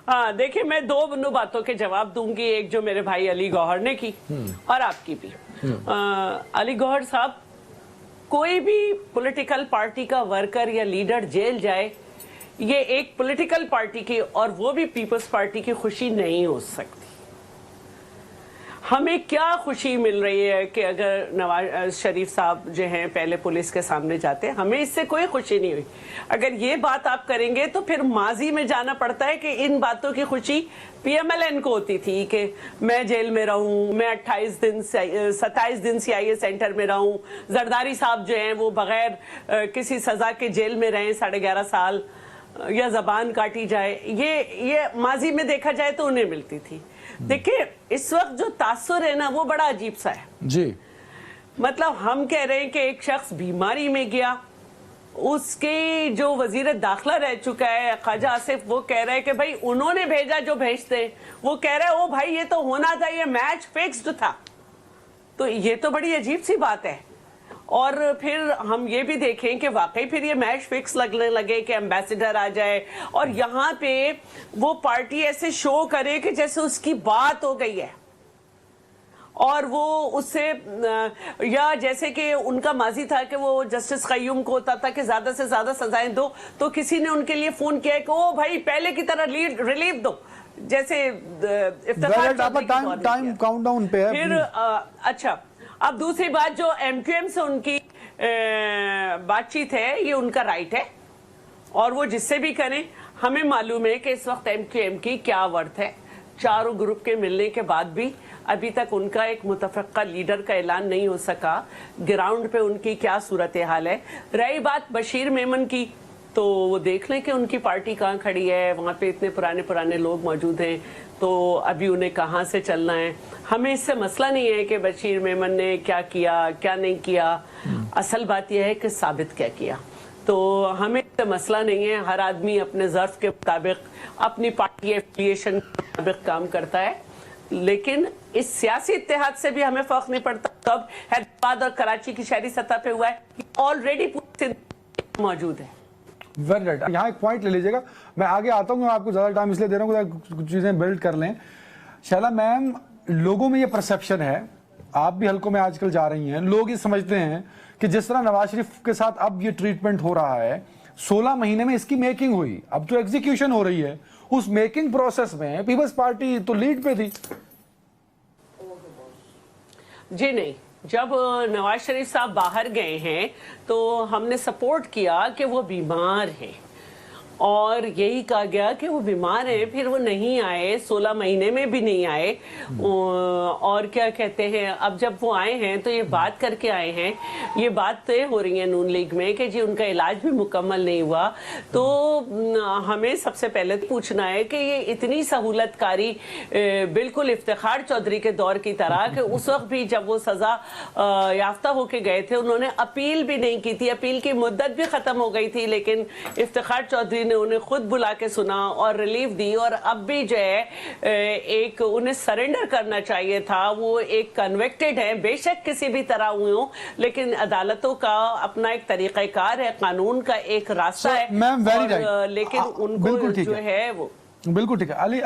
हाँ देखिए, मैं दो बातों के जवाब दूंगी, एक जो मेरे भाई अली गौहर ने की और आपकी भी। अली गौहर साहब, कोई भी पॉलिटिकल पार्टी का वर्कर या लीडर जेल जाए, ये एक पॉलिटिकल पार्टी की और वो भी पीपल्स पार्टी की खुशी नहीं हो सकती। हमें क्या खुशी मिल रही है कि अगर नवाज शरीफ साहब जो हैं पहले पुलिस के सामने जाते हैं, हमें इससे कोई खुशी नहीं हुई। अगर ये बात आप करेंगे तो फिर माजी में जाना पड़ता है कि इन बातों की खुशी PMLN को होती थी कि मैं जेल में रहूं, मैं 27 दिन CIA सेंटर में रहूं, जरदारी साहब जो हैं वो बगैर किसी सजा के जेल में रहें 11.5 साल, या जबान काटी जाए। ये माजी में देखा जाए तो उन्हें मिलती थी। देखिए, इस वक्त जो तासुर है ना वो बड़ा अजीब सा है जी। मतलब हम कह रहे हैं कि एक शख्स बीमारी में गया, उसके जो वजीर दाखिला रह चुका है ख्वाजा आसिफ, वो कह रहे हैं कि भाई उन्होंने भेजा जो भेजते, वो कह रहे हैं ओ भाई ये तो होना था, ये मैच फिक्स्ड था। तो ये तो बड़ी अजीब सी बात है। और फिर हम ये भी देखें कि वाकई फिर ये मैच फिक्स लगने लगे कि एम्बेसडर आ जाए और यहाँ पे वो पार्टी ऐसे शो करे कि जैसे उसकी बात हो गई है, और वो उससे या जैसे कि उनका माजी था कि वो जस्टिस क़य्यूम को होता था कि ज्यादा से ज्यादा सजाएं दो, तो किसी ने उनके लिए फोन किया कि ओ भाई पहले की तरह रिलीफ दो, जैसे इफ्तिखार टाइम काउंटडाउन पे है। फिर अच्छा, अब दूसरी बात, जो MQM से उनकी बातचीत है, ये उनका राइट है और वो जिससे भी करें। हमें मालूम है कि इस वक्त MQM की क्या वर्थ है। चारों ग्रुप के मिलने के बाद भी अभी तक उनका एक मुतफ़क्का लीडर का ऐलान नहीं हो सका। ग्राउंड पे उनकी क्या सूरत हाल है। रही बात बशीर मेमन की, तो वो देख लें कि उनकी पार्टी कहाँ खड़ी है। वहाँ पे इतने पुराने लोग मौजूद हैं, तो अभी उन्हें कहाँ से चलना है। हमें इससे मसला नहीं है कि बशीर मेमन ने क्या किया क्या नहीं किया, असल बात यह है कि साबित क्या किया। तो हमें इससे मसला नहीं है। हर आदमी अपने ज़र्फ के मुताबिक, अपनी पार्टी एफिलिएशन के मुताबिक काम करता है, लेकिन इस सियासी इत्तेहाद से भी हमें फर्क नहीं पड़ता कब हैदराबाद और कराची की शहरी सतह पे हुआ है। ऑलरेडी पूरी मौजूद है। Very right. यहाँ एक पॉइंट ले लीजिएगा, मैं आगे आता हूँ, मैं आपको ज़्यादा टाइम इसलिए दे रहा हूँ कुछ चीज़ें बिल्ड कर लें। शैला मैम, लोगों में ये परसेप्शन है, आप भी हल्कों में आजकल जा रही हैं, लोग ये समझते हैं कि जिस तरह नवाज शरीफ के साथ अब ये ट्रीटमेंट हो रहा है, 16 महीने में इसकी मेकिंग हुई, अब तो एग्जीक्यूशन हो रही है। उस मेकिंग प्रोसेस में पीपल्स पार्टी तो लीड पे थी। जी नहीं, जब नवाज शरीफ साहब बाहर गए हैं तो हमने सपोर्ट किया कि वो बीमार हैं और यही कहा गया कि वो बीमार हैं। फिर वो नहीं आए, 16 महीने में भी नहीं आए। और क्या कहते हैं, अब जब वो आए हैं तो ये बात करके आए हैं, ये बात तय हो रही है नून लीग में कि जी उनका इलाज भी मुकम्मल नहीं हुआ। तो हमें सबसे पहले पूछना है कि ये इतनी सहूलतकारी बिल्कुल इफ्तिखार चौधरी के दौर की तरह कि उस वक्त भी जब वो सजा याफ्ता होके गए थे, उन्होंने अपील भी नहीं की थी, अपील की मुद्दत भी खत्म हो गई थी, लेकिन इफ्तिखार चौधरी ने उन्हें खुद बुला के सुना और रिलीफ दी। और अब भी जो है एक उन्हें सरेंडर करना चाहिए था। वो एक कन्विक्टेड है, बेशक किसी भी तरह हुए हो, लेकिन अदालतों का अपना एक तरीक़ाकार है, कानून का एक रास्ता है। मैम वेरी राइट, लेकिन उनको जो है वो बिल्कुल ठीक है। अली